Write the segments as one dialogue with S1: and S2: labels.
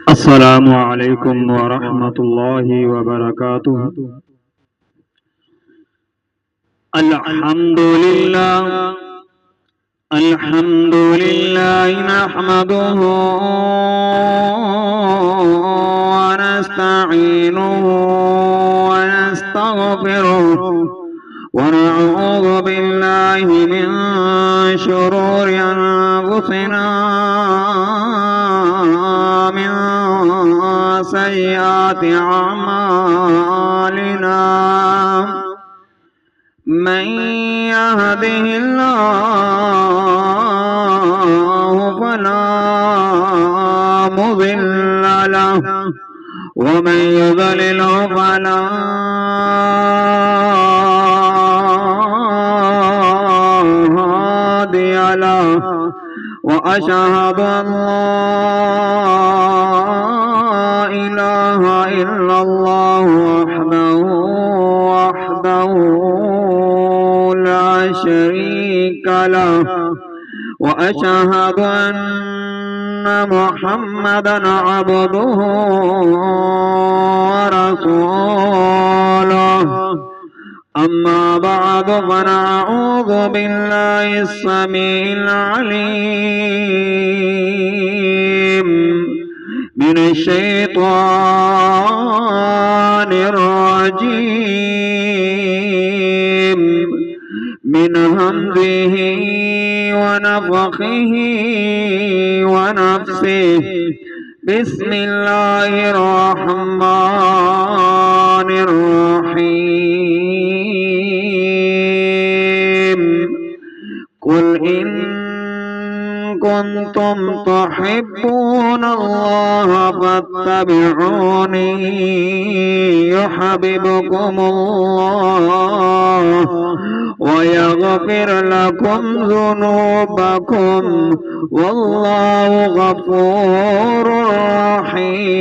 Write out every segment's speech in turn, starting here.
S1: السلام عليكم ورحمة الله وبركاته. الحمد لله الحمد لله نحمده ونستعينه ونستغفره ونعوذ بالله من شرور أنفسنا من سيئات أعمالنا من يهده الله فلا مضل له ومن يضلل فلا هادي له وأشهد أن لا إله إلا الله وحده لا شريك له وأشهد أن محمدا عبده ورسوله. أما بعد فنعوذ بالله السميع العليم من الشيطان الرجيم من همزه ونفخه ونفسه. بسم الله الرحمن الرحيم. قل إن كنتم تحبون الله فاتبعوني يحببكم الله ويغفر لكم ذنوبكم والله غفور رحيم.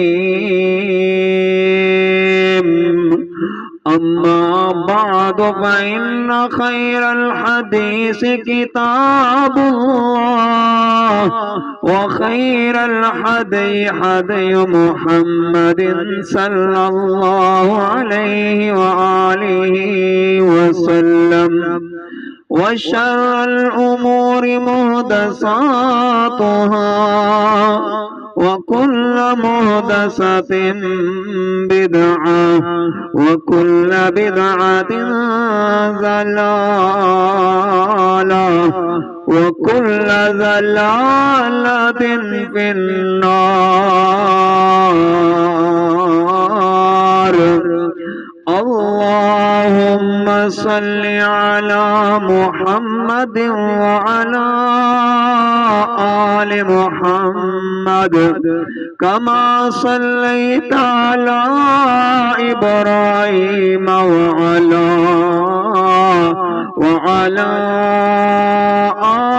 S1: أما بعد فإن خير الحديث كتاب الله وخير الهدي هدي محمد صلى الله عليه وآله وسلم وشر الأمور محدثاتها وكل محدثة بدعة وكل بدعة ضلالة وكل ضلالة في النار. اللهم صل على محمد وعلى آل محمد كما صليت على إبراهيم وعلى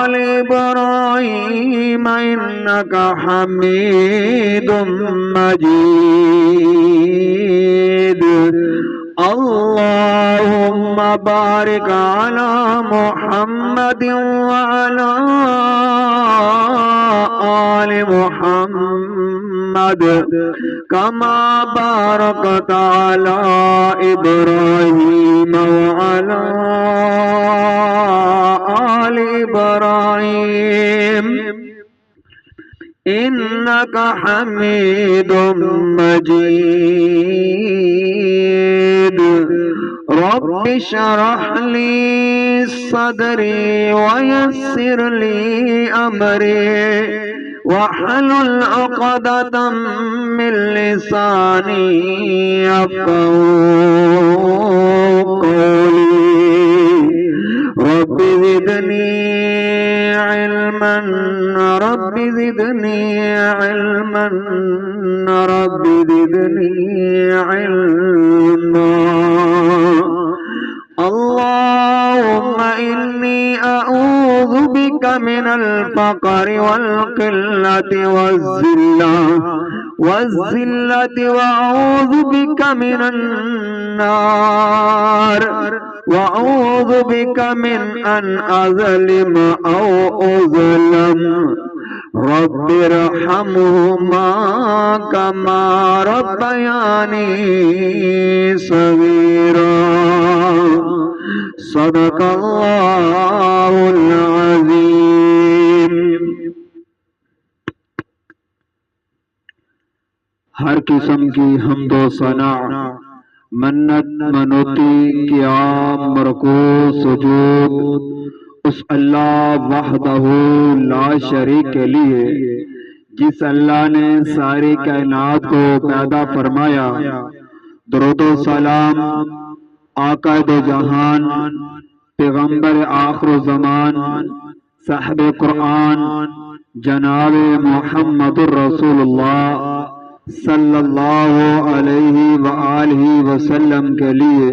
S1: آل إبراهيم إنك حميد مجيد. اللهم بارك على محمد وعلى آل محمد كما باركت على إبراهيم وعلى آل إبراهيم إنك حميد مجيد. رب اشرح لي صدري ويسر لي أمري واحلل عقدة من لساني يفقهوا قولي. رب زدني علما رب زدني علما رب زدني علما. اللهم إني أعوذ بك من الفقر والقلة والذلة وأعوذ بك من النار وأعوذ بك من أن أظلم أو أظلم رب ارحمهما كما ربياني صغيرا صدق اللہ العظیم۔ ہر قسم کی حمد و ثنا، منت منوتی، قیام، رکوع، سجود اس اللہ وحدہ لا شریک کے لیے جس اللہ نے ساری کائنات کو پیدا فرمایا۔ درود و سلام آقا دو جہان، پیغمبر آخر الزمان، صاحب قرآن جناب محمد الرسول اللہ صلی اللہ علیہ وآلہ وسلم کے لیے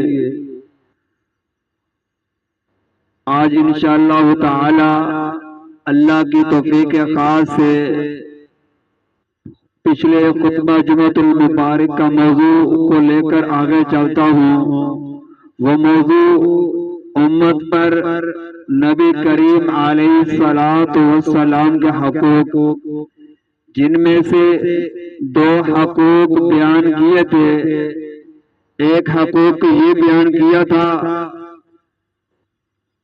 S1: آج انشاءاللہ تعالی اللہ کی توفیق خاص سے پچھلے خطبہ جمعۃ المبارک کا موضوع کو لے کر آگے چلتا ہوں۔ وہ موضوع امت پر نبی کریم علیہ الصلاۃ والسلام کے حقوق، جن میں سے دو حقوق بیان کیے تھے۔ ایک حقوق یہ بیان کیا تھا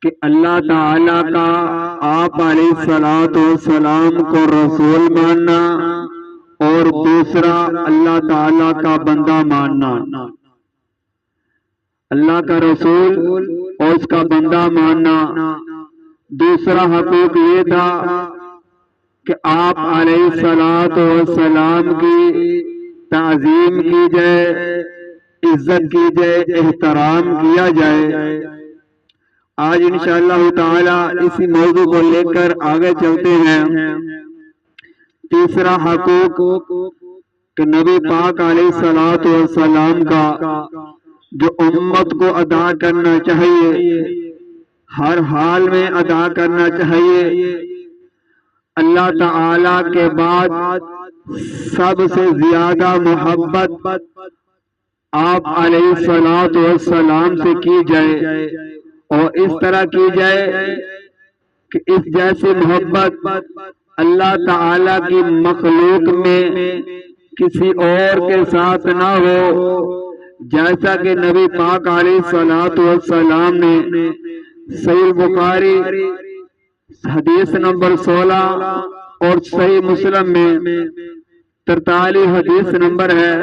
S1: کہ اللہ تعالیٰ کا آپ علیہ الصلاۃ والسلام کو رسول ماننا، اور دوسرا اللہ تعالیٰ کا بندہ ماننا۔ اللہ کا رسول اور اس کا بندہ ماننا۔ دوسرا حقوق یہ تھا کہ آپ علیہ الصلاۃ والسلام کی تعظیم کی جائے، عزت کی جائے، احترام کیا جائے۔ آج انشاءاللہ تعالی اسی موضوع کو لے کر آگے چلتے ہیں۔ تیسرا حقوق کہ نبی پاک علیہ الصلاۃ والسلام کا جو امت کو ادا کرنا چاہیے، ہر حال میں ادا کرنا چاہیے۔ اللہ تعالی کے بعد سب سے زیادہ محبت آپ علیہ الصلاۃ والسلام سے کی جائے، اور اس طرح کی جائے کہ اس جیسی محبت اللہ تعالی کی مخلوق میں کسی اور کے ساتھ نہ ہو، جیسا کہ نبی پاک علیہ الصلاۃ والسلام نے صحیح بخاری حدیث نمبر 16 اور صحیح مسلم میں 43 حدیث نمبر ہے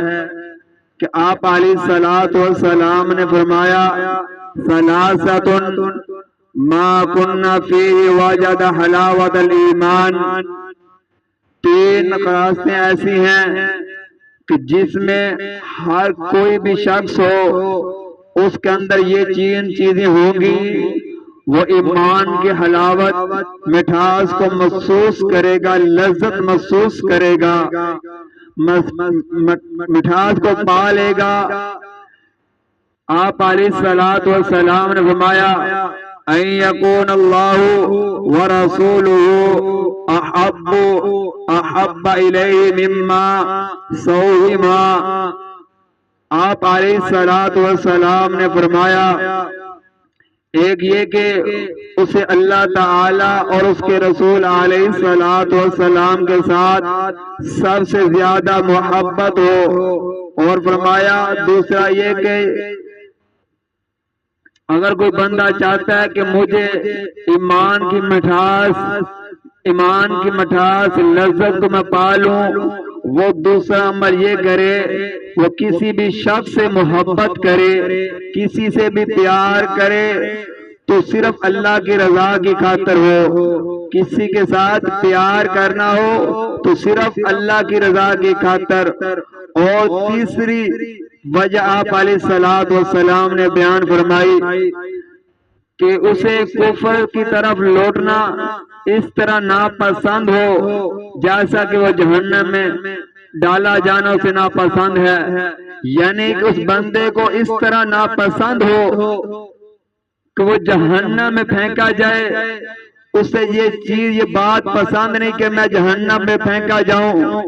S1: کہ آپ علیہ الصلاۃ والسلام نے فرمایا ثلاثۃ ما کن فیہ وجد حلاوت الایمان۔ تین خاصیں ایسی ہیں کہ جس میں ہر کوئی بھی شخص ہو اس کے اندر یہ چیزیں ہوں گی، وہ ایمان کی حلاوت، مٹھاس کو محسوس کرے گا، لذت محسوس کرے گا، مٹھاس کو پا لے گا۔ آپ علیہ الصلاۃ والسلام نے فرمایا ان یکون اللہ ورسولہ احب الیہ مما سوہما۔ آپ علیہ الصلاۃ والسلام نے فرمایا ایک یہ کہ اسے اللہ تعالی اور اس کے رسول علیہ الصلاۃ والسلام کے ساتھ سب سے زیادہ محبت ہو، اور فرمایا دوسرا یہ کہ اگر کوئی بندہ چاہتا ہے کہ مجھے ایمان کی مٹھاس لذت کو میں پالوں، وہ دوسرا عمل یہ کرے وہ کسی بھی شخص سے محبت کرے، کسی سے بھی پیار کرے تو صرف اللہ کی رضا کی خاطر ہو۔ کسی کے ساتھ پیار کرنا ہو تو صرف اللہ کی رضا کی خاطر۔ اور تیسری وجہ آپ علیہ الصلاۃ والسلام نے بیان فرمائی کہ اسے کفر کی طرف لوٹنا اس طرح ناپسند ہو جیسا کہ وہ جہنم میں ڈالا جانا اسے ناپسند ہے، یعنی کہ اس بندے کو اس طرح ناپسند ہو کہ وہ جہنم میں پھینکا جائے، اسے یہ بات پسند نہیں کہ میں جہنم میں پھینکا جاؤں۔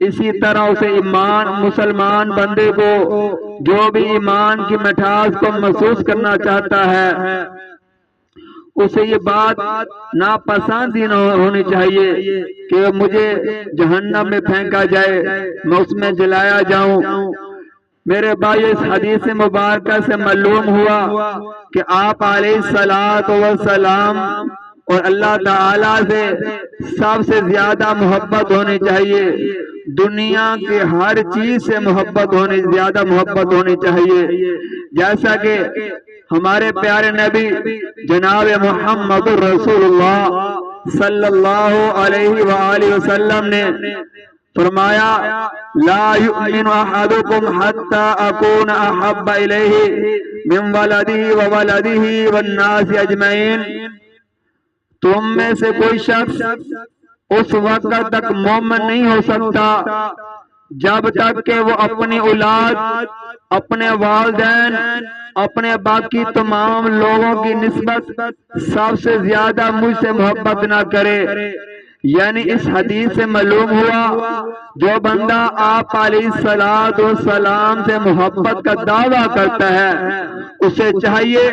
S1: اسی طرح اسے مسلمان بندے کو جو بھی ایمان کی مٹھاس کو محسوس کرنا چاہتا ہے اسے یہ بات ناپسند ہی نہ ہونی چاہیے کہ مجھے جہنم میں پھینکا جائے، میں اس میں جلایا جاؤں۔ میرے بھائی، اس حدیث مبارکہ سے معلوم ہوا کہ آپ علیہ الصلوۃ والسلام اور اللہ تعالیٰ سے سب سے زیادہ محبت ہونی چاہیے، دنیا کی ہر چیز سے زیادہ محبت ہونی چاہیے۔ جیسا کہ ہمارے پیارے نبی جناب محمد رسول اللہ صلی اللہ علیہ وآلہ وسلم نے فرمایا، لا یؤمن احدکم حتی اکون احب الیہ من ولدہ وولدہ والناس اجمعین۔ تم میں سے کوئی شخص اس وقت تک مومن نہیں ہو سکتا جب تک کہ وہ اپنی اولاد، اپنے والدین، اپنے باقی تمام لوگوں کی نسبت سب سے زیادہ مجھ سے محبت نہ کرے۔ یعنی اس حدیث سے معلوم ہوا جو بندہ آپ علیہ الصلوۃ والسلام سے محبت کا دعویٰ کرتا ہے، اسے چاہیے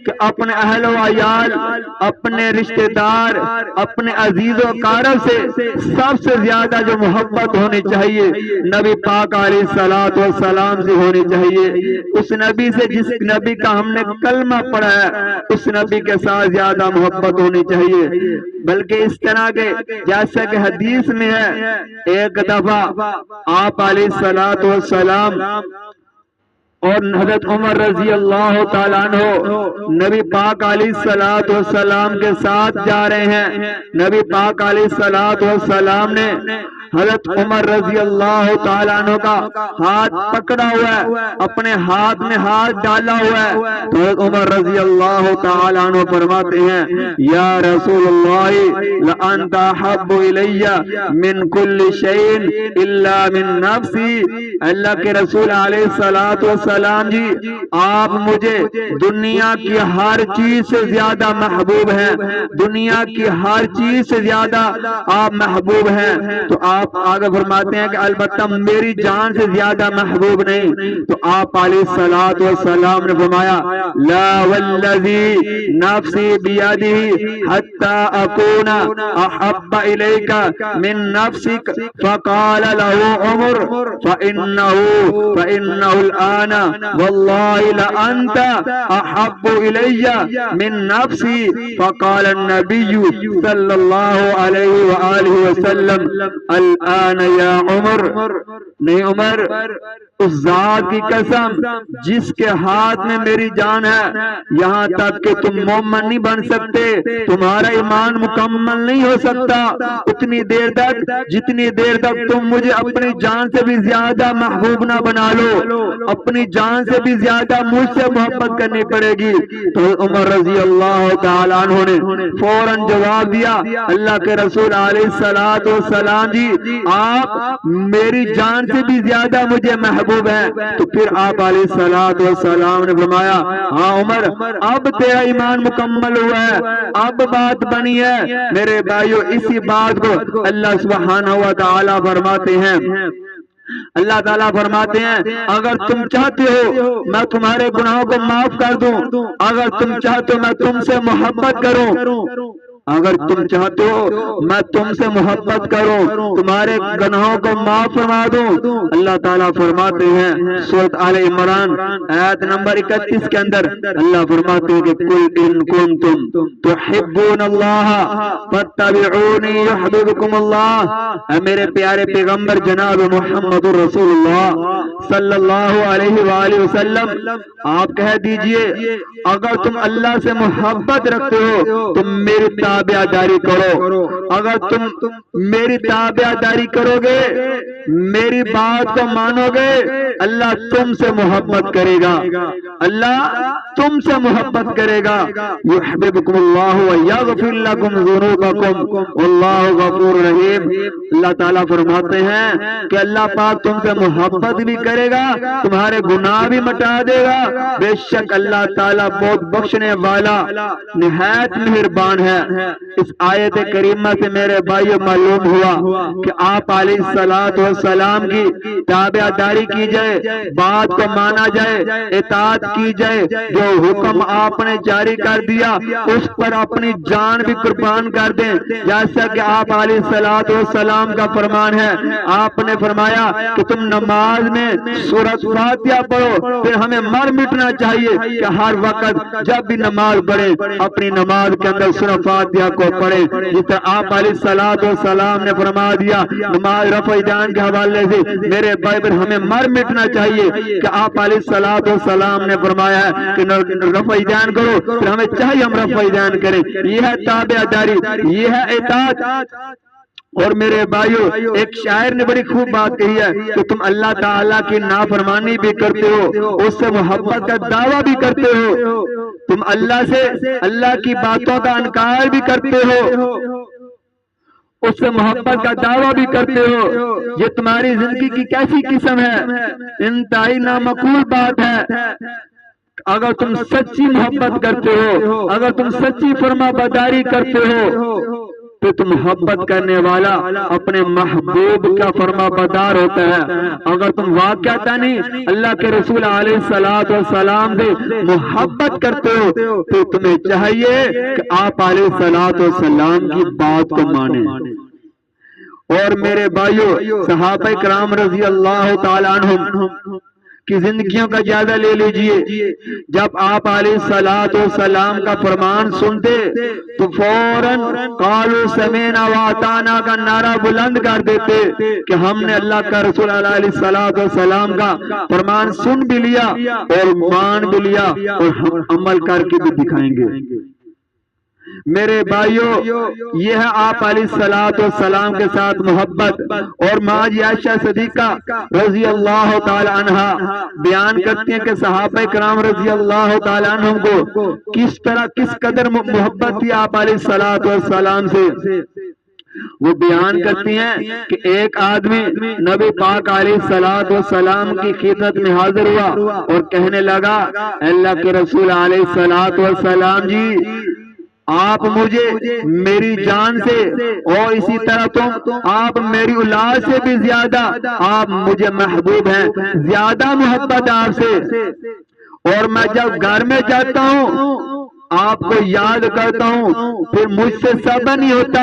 S1: کہ اپنے اہل و عیال، اپنے رشتہ دار، اپنے عزیز و اقارب سے سب سے زیادہ جو محبت ہونی چاہیے نبی پاک علیہ الصلوۃ والسلام سے ہونی چاہیے۔ اس نبی سے جس نبی کا ہم نے کلمہ پڑھا ہے، اس نبی کے ساتھ زیادہ محبت ہونی چاہیے۔ بلکہ اس طرح کے جیسا کہ حدیث میں ہے، ایک دفعہ آپ علیہ الصلوۃ والسلام اور حضرت عمر رضی اللہ تعالیٰ عنہ نبی پاک علیہ الصلوۃ والسلام کے ساتھ جا رہے ہیں۔ نبی پاک علیہ الصلوۃ والسلام نے حضرت عمر رضی اللہ تعالیٰ عنہ کا ہاتھ پکڑا ہوا ہے، اپنے ہاتھ میں ہاتھ ڈالا ہوا ہے، تو حضرت عمر رضی اللہ تعالیٰ عنہ فرماتے ہیں، یا رسول اللہ لأنت احب الی من کل شیء الا من نفسی۔ اللہ کے رسول علیہ الصلوۃ والسلام جی، آپ مجھے دنیا کی ہر چیز سے زیادہ محبوب ہیں، دنیا کی ہر چیز سے زیادہ آپ محبوب ہیں۔ تو آپ آگے فرماتے ہیں کہ البتہ میری جان سے زیادہ محبوب نہیں۔ تو آپ علیہ الصلوۃ والسلام نے فرمایا، لا والذی نفسی بیدہ حتی اکون احب الیک من نفسک۔ فقال له عمر فإنه الآن واللہ لأنت احب الی من نفسی۔ فقال النبی صلی اللہ علیہ وآلہ وسلم، الآن یا عمر، نہیں عمر، اس ذات کی قسم جس کے ہاتھ میں میری جان ہے، یہاں تک کہ تم مومن نہیں بن سکتے، تمہارا ایمان مکمل نہیں ہو سکتا اتنی دیر تک جتنی دیر تک تم مجھے اپنی جان سے بھی زیادہ محبوب نہ بنا لو، اپنی جان سے بھی زیادہ مجھ سے محبت کرنی پڑے گی۔ تو عمر رضی اللہ تعالیٰ عنہ نے فوراً جواب دیا، اللہ کے رسول علیہ الصلوۃ والسلام جی، آپ میری جان سے بھی زیادہ مجھے محبوب ہیں۔ تو پھر آپ علیہ الصلوۃ والسلام نے فرمایا، ہاں عمر، اب تیرا ایمان مکمل ہوا ہے، اب بات بنی ہے۔ میرے بھائیو، اسی بات کو اللہ سبحانہ و تعالی فرماتے ہیں، اللہ تعالیٰ فرماتے ہیں، اگر تم چاہتے ہو میں تمہارے گناہوں کو معاف کر دوں، اگر تم چاہتے ہو میں تم سے محبت کروں، اگر تم چاہتے ہو میں تم سے محبت کروں، تمہارے گناہوں کو معاف فرما دوں۔ اللہ تعالیٰ فرماتے ہیں سورۃ آل عمران آیت نمبر 31 کے اندر، اللہ فرماتے ہیں کہ قل ان کنتم تحبون اللہ فاتبعونی یحببکم اللہ۔ اے میرے پیارے پیغمبر جناب محمد رسول اللہ صلی اللہ علیہ وآلہ وسلم، آپ کہہ دیجئے اگر تم اللہ سے محبت رکھتے ہو تم میری تابع داری کرو، اگر تم میری تابع داری کرو گے، میری بات کو مانو گے، اللہ تم سے محبت کرے گا، اللہ تم سے محبت کرے گا۔ یحببکم اللہ ویغفر لکم ذنوبکم واللہ غفور رحیم۔ اللہ تعالیٰ فرماتے ہیں کہ اللہ پاک تم سے محبت بھی کرے گا، تمہارے گناہ بھی مٹا دے گا، بے شک اللہ تعالیٰ بہت بخشنے والا نہایت مہربان ہے۔ اس آیت کریمہ سے میرے بھائیو معلوم ہوا کہ آپ علیہ الصلوۃ والسلام کی تابعداری کی جائے، بات کو مانا جائے، اطاعت کی جائے، جو حکم آپ نے جاری کر دیا اس پر اپنی جان بھی قربان کر دیں، جیسا کہ آپ علیہ الصلوۃ والسلام کا فرمان ہے۔ آپ نے فرمایا کہ تم نماز میں سورۃ فاتحہ پڑھو، پھر ہمیں مر مٹنا چاہیے کہ ہر وقت جب بھی نماز پڑھے اپنی نماز کے اندر سورۃ فاتحہ کو پڑھے، جس طرح آپ علیہ الصلوۃ والسلام نے فرما دیا نماز رفع یدین کے حوالے سے۔ میرے بھائی پر ہمیں مر مٹنا چاہیے کہ آپ علیہ الصلوۃ والسلام نے فرمایا ہے کہ رفع یدین کرو، پھر ہمیں چاہیے ہم رفع یدین کریں۔ یہ ہے تابعداری، یہ ہے اطاعت۔ اور میرے بھائیو، ایک شاعر نے بڑی خوب بات کہی ہے کہ تم اللہ تعالیٰ کی نافرمانی بھی کرتے ہو، اس سے محبت کا دعویٰ بھی کرتے ہو، تم اللہ سے اللہ کی باتوں کا انکار بھی کرتے ہو، اس سے محبت کا دعویٰ بھی کرتے ہو۔ یہ تمہاری زندگی کی کیسی قسم ہے؟ انتہائی نامقبول بات ہے۔ اگر تم سچی محبت کرتے ہو، اگر تم سچی فرما برداری کرتے ہو، تو تم محبت کرنے والا اپنے محبوب کا فرما بردار ہوتا ہے۔ اگر تم واقعتاً اللہ کے رسول علیہ الصلوۃ والسلام سے محبت کرتے ہو تو تمہیں چاہیے کہ آپ علیہ الصلوۃ والسلام کی بات کو مانیں۔ اور میرے بھائیو، صحابہ کرام رضی اللہ تعالیٰ عنہم کی زندگیوں کا جائزہ لے لیجئے۔ جب آپ علیہ الصلوۃ والسلام کا فرمان سنتے تو فوراً قالوا سمعنا واطعنا کا نعرہ بلند کر دیتے کہ ہم نے اللہ کا رسول علیہ الصلوۃ والسلام کا فرمان سن بھی لیا اور مان بھی لیا اور ہم عمل کر کے بھی دکھائیں گے۔ میرے بھائیو، یہ ہے آپ علیہ الصلوۃ والسلام کے ساتھ محبت۔ اور ماں جی عائشہ صدیقہ رضی اللہ تعالی عنہا بیان کرتی ہیں کہ صحابہ کرام رضی اللہ تعالی عنہم کو کس قدر محبت تھی آپ علیہ الصلوۃ والسلام سے۔ وہ بیان کرتی ہیں کہ ایک آدمی نبی پاک علیہ الصلوۃ والسلام کی خدمت میں حاضر ہوا اور کہنے لگا، اللہ کے رسول علیہ الصلوۃ والسلام جی، آپ مجھے میری جان سے اور اسی طرح تم آپ میری اولاد سے بھی زیادہ آپ مجھے محبوب ہیں، زیادہ محبت آپ سے۔ اور میں جب گھر میں جاتا ہوں آپ کو یاد کرتا ہوں، پھر مجھ سے صبر نہیں ہوتا،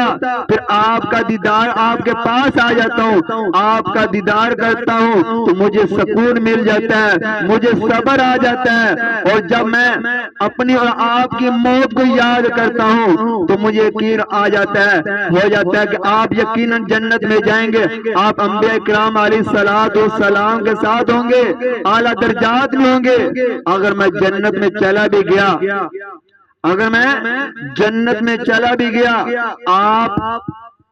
S1: پھر آپ کا دیدار آپ کے پاس آ جاتا ہوں، آپ کا دیدار کرتا ہوں تو مجھے سکون مل جاتا ہے، مجھے صبر آ جاتا ہے۔ اور جب میں اپنی اور آپ کی موت کو یاد کرتا ہوں تو مجھے یقین آ جاتا ہے، ہو جاتا ہے کہ آپ یقیناً جنت میں جائیں گے، آپ انبیاء کرام علیہ الصلوۃ والسلام کے ساتھ ہوں گے، اعلیٰ درجات میں ہوں گے۔ اگر میں جنت میں چلا بھی گیا، اگر میں جنت میں چلا بھی گیا، آپ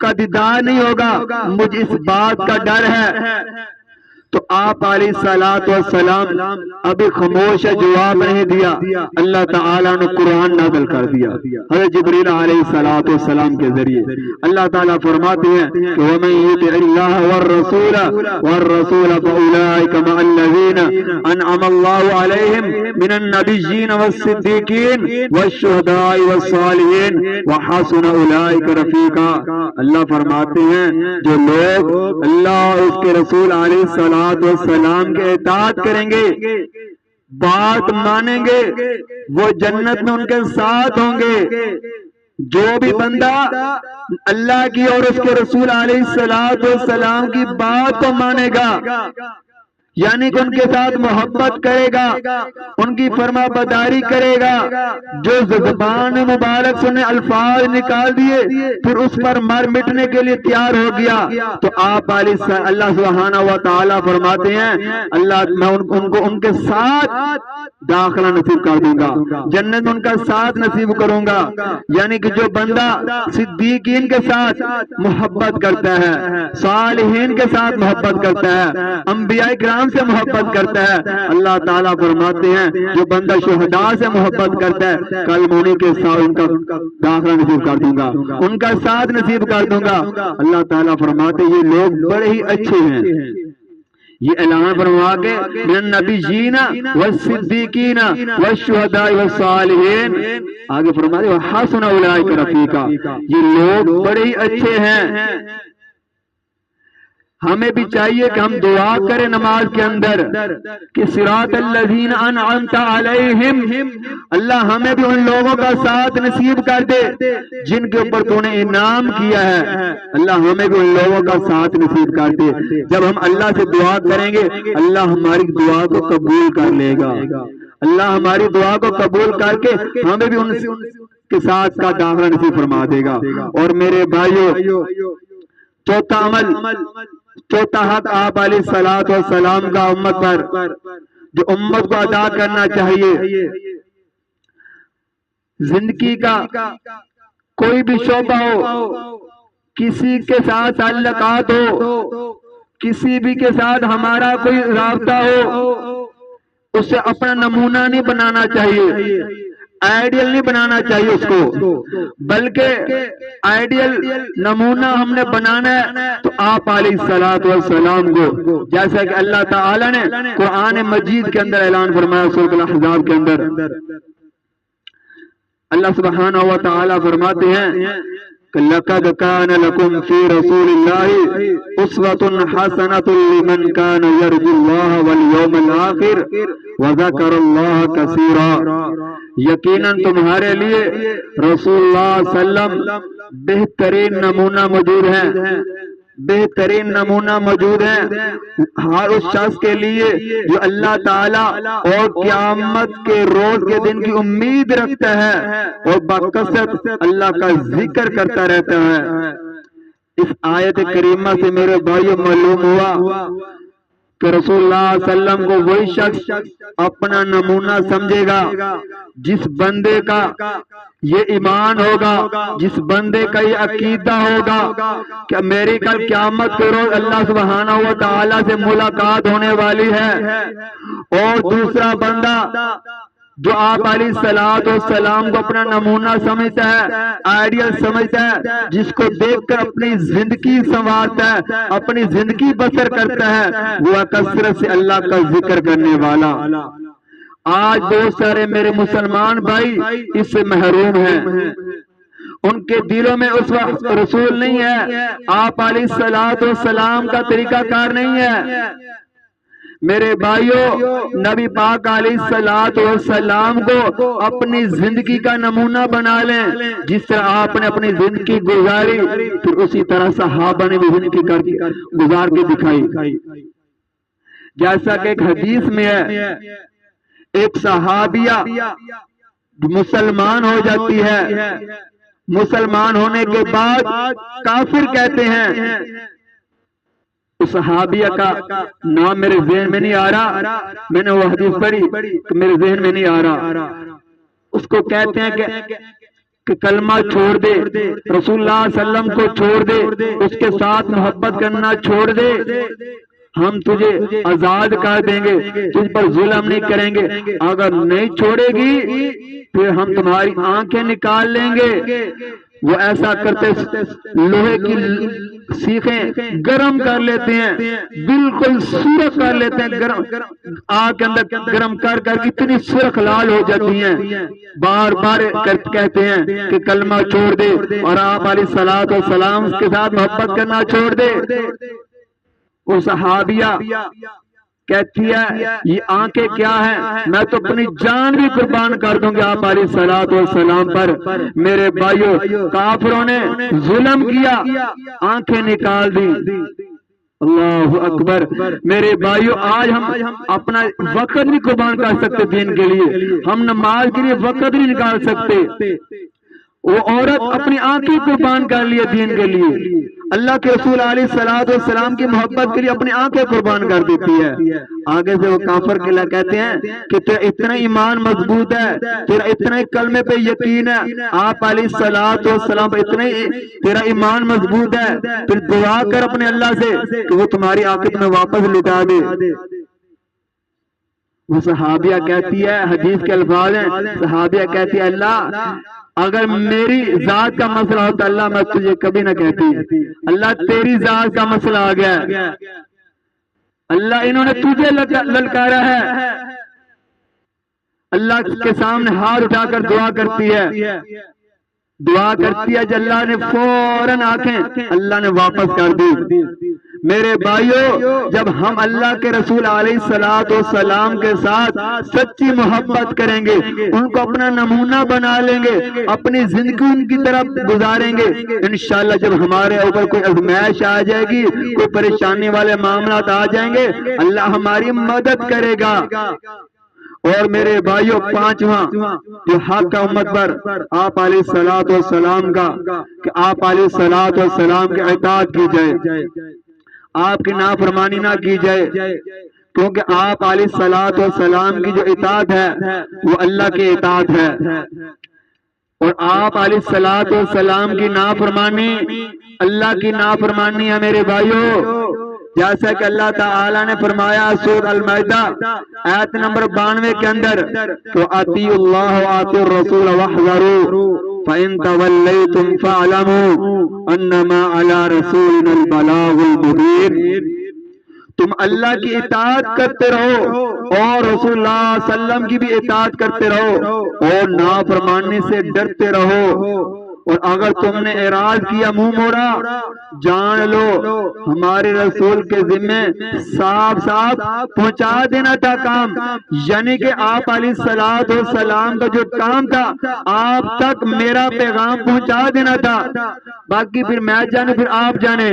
S1: کا دیدار نہیں ہوگا، مجھے اس بات کا ڈر ہے۔ تو آپ علیہ الصلوۃ والسلام ابھی خاموش جواب نہیں دیا، اللہ تعالیٰ نے قرآن نازل کر دیا حضرت جبریل علیہ الصلوۃ والسلام کے ذریعے۔ اللہ تعالیٰ فرماتے ہیں کہ وَمَن يُطِعِ اللَّهَ وَالرَّسُولَ فَأُولَٰئِكَ مَعَ الَّذِينَ أَنْعَمَ اللَّهُ عَلَيْهِمْ مِنَ النَّبِيِّينَ وَالصِّدِّيقِينَ وَالشُّهَدَاءِ وَالصَّالِحِينَ وَحَسُنَ أُولَٰئِكَ رَفِيقًا۔ اللہ فرماتے ہیں جو لوگ اللہ اور اس کے رسول علیہ الصلوۃ والسلام کے اطاعت کریں گے، بات مانیں گے، وہ جنت میں ان کے ساتھ ہوں گے۔ جو بھی بندہ اللہ کی اور اس کے رسول علیہ الصلوۃ والسلام کی بات کو مانے گا، یعنی کہ ان کے ساتھ محبت کرے گا، ان کی فرما برداری کرے گا، جو زبان مبارک سے الفاظ نکال دیے پھر اس پر مر مٹنے کے لیے تیار ہو گیا، تو آپ اللہ سبحانہ و تعالیٰ فرماتے ہیں اللہ میں ان کو ان کے ساتھ داخلہ نصیب کر دوں گا، جنت میں ان کا ساتھ نصیب کروں گا۔ یعنی کہ جو بندہ صدیقین کے ساتھ محبت کرتا ہے، صالحین کے ساتھ محبت کرتا ہے، انبیاء کرام سے محبت کرتا ہے، اللہ تعالیٰ فرماتے ہیں جو بندہ شہداء سے محبت کرتا ہے کل میں کے ساتھ ان کا داخلہ نصیب کر دوں گا، ان کا ساتھ نصیب کر دوں گا۔ اللہ تعالیٰ فرماتے ہیں یہ لوگ بڑے ہی اچھے ہیں، یہ اعلان فرما کے من النبیین والصدیقین والشہداء والصالحین، آگے فرما دے وحسن اولئک رفیقا، یہ لوگ بڑے ہی اچھے ہیں۔ ہمیں بھی چاہیے کہ ہم دعا کریں نماز کے اندر کہ صراط الذین انعمت علیہم، اللہ ہمیں بھی ان لوگوں کا ساتھ نصیب کر دے جن کے اوپر تو نے انعام کیا ہے، اللہ ہمیں بھی ان لوگوں کا ساتھ نصیب کر دے۔ جب ہم اللہ سے دعا کریں گے اللہ ہماری دعا کو قبول کر لے گا، اللہ ہماری دعا کو قبول کر کے ہمیں بھی ان کے ساتھ کا داخلہ نصیب فرما دے گا۔ اور میرے بھائیو، چوتھا عمل، چوتھا حق آپ علیہ الصلوۃ والسلام کا امت پر جو امت کو ادا کرنا چاہیے، زندگی کا کوئی بھی شعبہ ہو، کسی کے ساتھ تعلقات ہو، کسی بھی کے ساتھ ہمارا کوئی رابطہ ہو، اسے اپنا نمونہ نہیں بنانا چاہیے، آئیڈیل نہیں بنانا چاہیے اس کو، بلکہ آئیڈیل نمونہ ہم نے بنانا ہے تو آپ علیہ الصلوۃ والسلام کو، جیسا کہ اللہ تعالی نے قرآن مجید کے اندر اعلان فرمایا سورۃ الاحزاب کے اندر، اللہ سبحانہ و تعالی فرماتے ہیں کہ لَقَدْ كَانَ لَكُمْ فِي رَسُولِ اللَّهِ أُسْوَةٌ حَسَنَةٌ لِمَنْ كَانَ يَرْجُو اللَّهَ وَالْيَوْمَ الْآخِرَ وَذَكَرَ اللَّهَ كَثِيرًا، یقیناً تمہارے لیے رسول اللہ صلی اللہ علیہ وسلم بہترین نمونہ موجود ہے، بہترین نمونہ موجود ہے ہر اس شخص کے لیے جو اللہ تعالیٰ اور قیامت کے روز کے دن کی امید رکھتا ہے اور بکثرت اللہ کا ذکر کرتا رہتا ہے۔ اس آیت کریمہ سے میرے بھائیو معلوم ہوا کہ رسول اللہ صلی اللہ علیہ وسلم کو وہی شخص اپنا نمونہ سمجھے گا جس بندے کا یہ ایمان ہوگا، جس بندے کا یہ عقیدہ ہوگا کہ میری کل قیامت کے روز اللہ سبحانہ و تعالیٰ سے ملاقات ہونے والی ہے، اور دوسرا بندہ جو آپ علیہ الصلوۃ والسلام کو اپنا نمونہ سمجھتا ہے، آئیڈیل سمجھتا ہے، جس کو دیکھ کر اپنی زندگی سنوارتا ہے، اپنی زندگی بسر کرتا ہے، وہ کثرت سے اللہ کا ذکر کرنے والا۔ آج بہت سارے میرے مسلمان بھائی اس سے محروم ہیں، ان کے دلوں میں اس وقت رسول نہیں ہے، آپ علیہ الصلوۃ والسلام کا طریقہ کار نہیں ہے۔ میرے بھائیوں، نبی پاک علیہ الصلوۃ والسلام کو اپنی زندگی کا نمونہ بنا لیں، جس طرح آپ نے اپنی زندگی گزاری پھر اسی طرح صحابہ نے بھی زندگی گزار کے دکھائی۔ جیسا کہ ایک حدیث میں ہے، ایک صحابیہ مسلمان ہو جاتی ہے، مسلمان ہونے کے بعد کافر کہتے ہیں، اس صحابیہ کا نام میرے ذہن میں نہیں آ رہا، میں نے وہ حدیث پڑھی کہ میرے ذہن میں نہیں آ رہا، اس کو کہتے ہیں کہ کلمہ چھوڑ دے، رسول اللہ صلی اللہ علیہ وسلم کو چھوڑ دے، اس کے ساتھ محبت کرنا چھوڑ دے، ہم تجھے آزاد کر دیں گے، تجھ پر ظلم نہیں کریں گے، اگر نہیں چھوڑے گی پھر ہم تمہاری آنکھیں نکال لیں گے۔ وہ ایسا کرتے لوہے کی سیخیں گرم کر لیتے ہیں، بالکل سرخ کر لیتے ہیں، گرم آگ کے اندر گرم کر کر اتنی سرخ لال ہو جاتی ہیں، بار بار کہتے ہیں کہ کلمہ چھوڑ دے، اور آپ علیہ الصلوۃ والسلام کے ساتھ محبت کرنا چھوڑ دے۔ وہ صحابیہ کہتی ہے یہ آنکھیں کیا ہیں، میں تو اپنی جان بھی قربان کر دوں گی آپ علیہ الصلوۃ والسلام پر۔ میرے بھائیوں، کافروں نے ظلم کیا، آنکھیں نکال دی۔ اللہ اکبر۔ میرے بھائیوں، آج ہم اپنا وقت نہیں قربان کر سکتے دین کے لیے، ہم نماز کے لیے وقت نہیں نکال سکتے۔ وہ عورت اپنی آنکھیں قربان کر لیے دین کے لیے، اللہ کے رسول علیہ الصلوۃ والسلام کی محبت کے لیے اپنی آنکھیں قربان کر دیتی ہے۔ آگے سے وہ کافر کے لیے کہتے ہیں کہ تیرا اتنا ایمان مضبوط ہے، تیرا اتنا کلمے پہ یقین ہے، آپ علیہ الصلوۃ والسلام پہ اتنا تیرا ایمان مضبوط ہے، پھر دعا کر اپنے اللہ سے کہ وہ تمہاری آنکھیں تمہیں واپس لٹا دے۔ وہ صحابیہ کہتی ہے، حدیث کے الفاظ ہیں، صحابیہ کہتی ہے اللہ اگر میری ذات کا مسئلہ ہوتا اللہ میں تجھے کبھی نہ کہتی، اللہ تیری ذات کا مسئلہ آ گیا، اللہ انہوں نے تجھے للکارا ہے. اللہ کے سامنے ہاتھ اٹھا کر دعا کرتی ہے جو اللہ نے فوراً آنکھیں اللہ نے واپس کر دی. میرے بھائیو، جب ہم اللہ کے رسول علیہ الصلوۃ والسلام کے ساتھ سچی محبت کریں گے، ان کو اپنا نمونہ بنا لیں گے، اپنی زندگی ان کی طرف گزاریں گے، انشاءاللہ جب ہمارے اوپر کوئی آزمائش آ جائے گی، کوئی پریشانی والے معاملات آ جائیں گے، اللہ ہماری مدد کرے گا. اور میرے بھائیوں، پانچواں جو حق کا امت پر آپ علیہ الصلوۃ والسلام کا کہ آپ علیہ الصلوۃ والسلام کی اطاعت کی جائے، آپ کی نافرمانی نہ کی جائے، کیونکہ آپ علیہ الصلوۃ والسلام کی جو اطاعت ہے وہ اللہ کی اطاعت ہے، اور آپ علیہ الصلوۃ والسلام کی نافرمانی اللہ کی نافرمانی ہے. میرے بھائیوں، جیسا کہ اللہ تعالیٰ نے فرمایا سورۃ المائدہ آیت نمبر 92 کے اندر، تو اطیعوا اللہ واطیعوا الرسول واحذروا فَإِن تَوَلَّيْتُمْ فَاعْلَمُوا أَنَّمَا عَلَى رَسُولِنَا الْبَلَاغُ الْمُبِينُ. تم اللہ کی اطاعت کرتے رہو اور رسول اللہ صلی اللہ علیہ وسلم کی بھی اطاعت کرتے رہو اور نافرمانی سے ڈرتے رہو. اور اگر تم نے اعراض کیا، منہ موڑا، جان لو ہمارے رسول کے ذمے صاف صاف پہنچا دینا تھا کام، یعنی کہ آپ علیہ الصلوۃ والسلام کا جو کام تھا آپ تک میرا پیغام پہنچا دینا تھا، باقی پھر میں جانے پھر آپ جانے.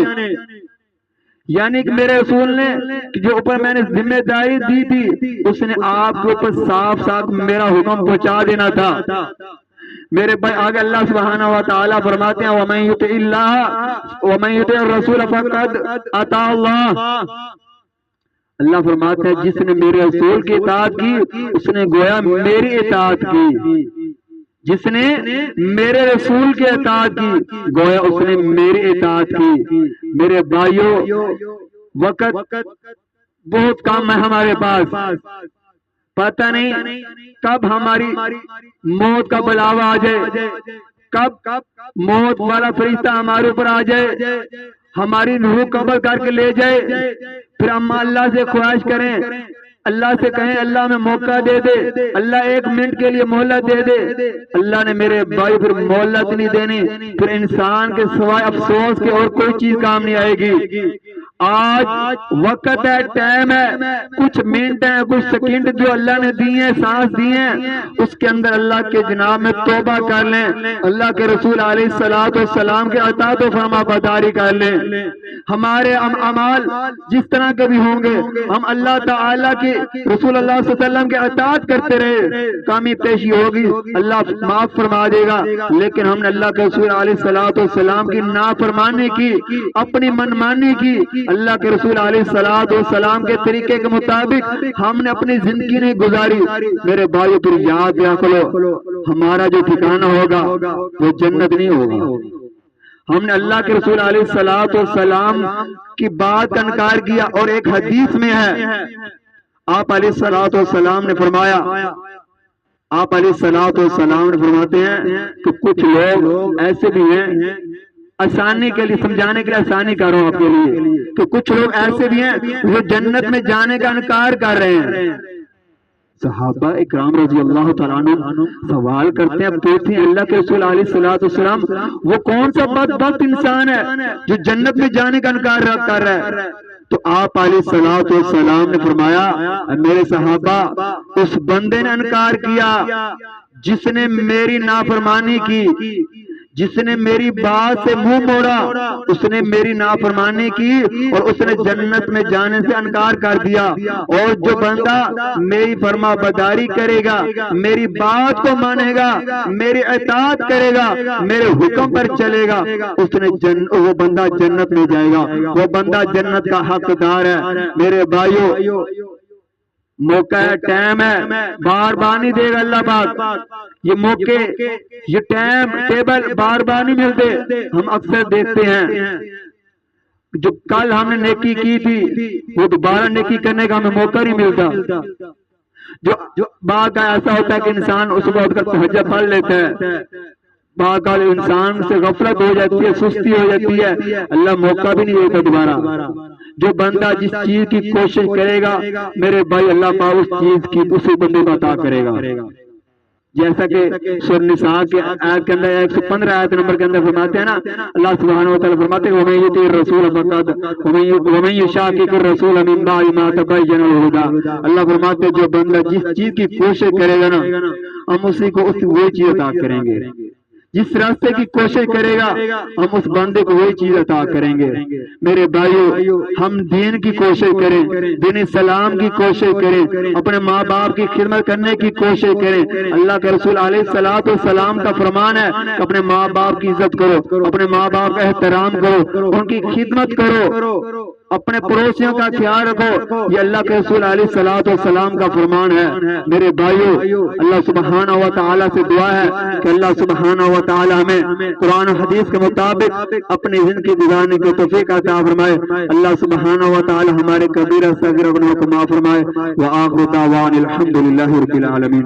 S1: یعنی کہ میرے رسول نے جو اوپر میں نے ذمہ داری دی تھی اس نے آپ کے اوپر صاف صاف میرا حکم پہنچا دینا تھا. میرے بھائی آگے اللہ سبحانہ وتعالیٰ فرماتے ہیں وَمَن يُطِعِ اللَّهَ وَمَن يُطِعِ الرَّسُولَ فَقَدْ أَطَاعَ اللَّهَ. اللہ فرماتے ہیں جس نے میرے رسول کی اطاعت کی اس نے گویا میری اطاعت کی، جس نے میرے رسول کی اطاعت کی گویا اس نے میری اطاعت کی. میرے بھائیوں، وقت بہت کم ہے ہمارے پاس، پتہ نہیں کب ہماری موت کا بلاوا آ جائے، کب موت والا فرشتہ ہمارے اوپر آ جائے، ہماری روح قبض کر کے لے جائے، پھر ہم اللہ سے خواہش کریں، اللہ سے کہیں اللہ میں موقع دے دے، اللہ 1 منٹ کے لیے مہلت دے دے. اللہ نے میرے بھائی پھر مہلت نہیں دینی، پھر انسان کے سوائے افسوس کے اور کوئی چیز کام نہیں آئے گی. آج وقت ہے، ٹائم ہے، کچھ منٹ ہیں، کچھ سیکنڈ جو اللہ نے دی ہیں، سانس دی ہیں، اس کے اندر اللہ کے جناب میں توبہ کر لیں، اللہ کے رسول علیہ الصلوۃ والسلام کے اطاعت و فرما برداری کر لیں. ہمارے اعمال جس طرح کے بھی ہوں گے، ہم اللہ تعالیٰ کی رسول اللہ صلی اللہ علیہ وسلم کے اطاعت کرتے رہے، کمی پیشی ہوگی اللہ معاف فرما دے گا، لیکن ہم نے اللہ کے رسول علیہ الصلوۃ والسلام کی نافرمانی کی، اپنی منمانی کی، اللہ کے رسول علیہ الصلوۃ والسلام کے طریقے کے مطابق ہم نے اپنی زندگی نہیں گزاری. میرے بھائیو، پھر یاد رکھ لو ہمارا جو ٹھکانہ ہوگا وہ جنت نہیں ہوگا. ہم نے اللہ کے رسول علیہ الصلوۃ والسلام کی بات کا انکار کیا، اور ایک حدیث میں ہے آپ علیہ الصلوۃ والسلام نے فرمایا، آپ علیہ الصلوۃ والسلام نے فرماتے ہیں کہ کچھ لوگ ایسے بھی ہیں، آسانی کے لیے سمجھانے کے لیے آسانی کر رہا ہوں آپ کے لیے، تو کچھ لوگ ایسے بھی ہیں وہ جنت میں جانے کا انکار کر رہے ہیں. صحابہ اکرام رضی اللہ تعالیٰ عنہ سوال کرتے ہیں، پوچھتے ہیں اللہ کے رسول علیہ الصلوۃ والسلام وہ کون سا بدبخت انسان ہے جو جنت میں جانے کا انکار کر رہا ہے؟ تو آپ علیہ الصلوۃ والسلام نے فرمایا میرے صحابہ، اس بندے نے انکار کیا جس نے میری نافرمانی کی، جس نے میری بات سے منہ موڑا، اس نے میری نافرمانی کی اور اس نے جنت میں جانے سے انکار کر دیا. اور جو بندہ میری فرما برداری کرے گا، میری بات کو مانے گا، میری اطاعت کرے گا، میرے حکم پر چلے گا، اس نے وہ بندہ جنت میں جائے گا، وہ بندہ جنت کا حقدار ہے. میرے بھائیو، موقع ہے، ٹائم ہے، بار بار نہیں دے گا اللہ پاک. یہ موقع، یہ ٹائم ٹیبل بار بار نہیں ملتے. ہم اکثر دیکھتے ہیں جو کل ہم نے نیکی کی تھی وہ دوبارہ نیکی کرنے کا ہمیں موقع نہیں ملتا. جو بعض کا ایسا ہوتا ہے کہ انسان اس وقت کا تہجد پڑھ لیتا ہے، بعض کا انسان سے غفلت ہو جاتی ہے، سستی ہو جاتی ہے، اللہ موقع بھی نہیں دیتا دوبارہ. جو بندہ جس چیز کی کوشش کرے گا میرے بھائی اللہ پاک اس چیز کی اسی بندے کو عطا کرے گا. جیسا کہ سورۃ النساء کے آیت کے اندر 115 آیت نمبر کے اندر فرماتے ہیں نا، اللہ سبحانہ و تعالیٰ فرماتے ہیں وَمَن يُطِعِ الرَّسُولَ فَقَدْ وَمَن يُشَاقِقِ الرَّسُولَ مِن بَعْدِ مَا تَبَيَّنَ لَهُ الْهُدَىٰ. اللہ فرماتے ہیں جو بندہ جس چیز کی کوشش کرے گا نا ہم اسی کو وہی چیز عطا کریں گے. جس راستے کی کوشش کرے گا ہم اس بندے کو وہی چیز عطا کریں گے. میرے بھائیو ہم دین کی کوشش کریں، دین اسلام کی کوشش کریں، اپنے ماں باپ کی خدمت کرنے کی کوشش کریں. اللہ کے رسول علیہ الصلوۃ والسلام کا فرمان ہے کہ اپنے ماں باپ کی عزت کرو، اپنے ماں باپ کا احترام کرو، ان کی خدمت کرو، اپنے پڑوسیوں کا خیال رکھو. یہ اللہ کے رسول علیہ الصلوۃ والسلام کا فرمان ہے. میرے بھائیو اللہ سبحانہ و تعالیٰ سے دعا ہے کہ اللہ سبحانہ و تعالیٰ ہمیں قرآن و حدیث کے مطابق اپنی زندگی گزارنے کی توفیق عطا فرمائے. اللہ سبحانہ و تعالیٰ ہمارے کبیرہ صغیرہ گناہوں کو معاف فرمائے. وآخر دعوانا الحمد للہ رب العالمین.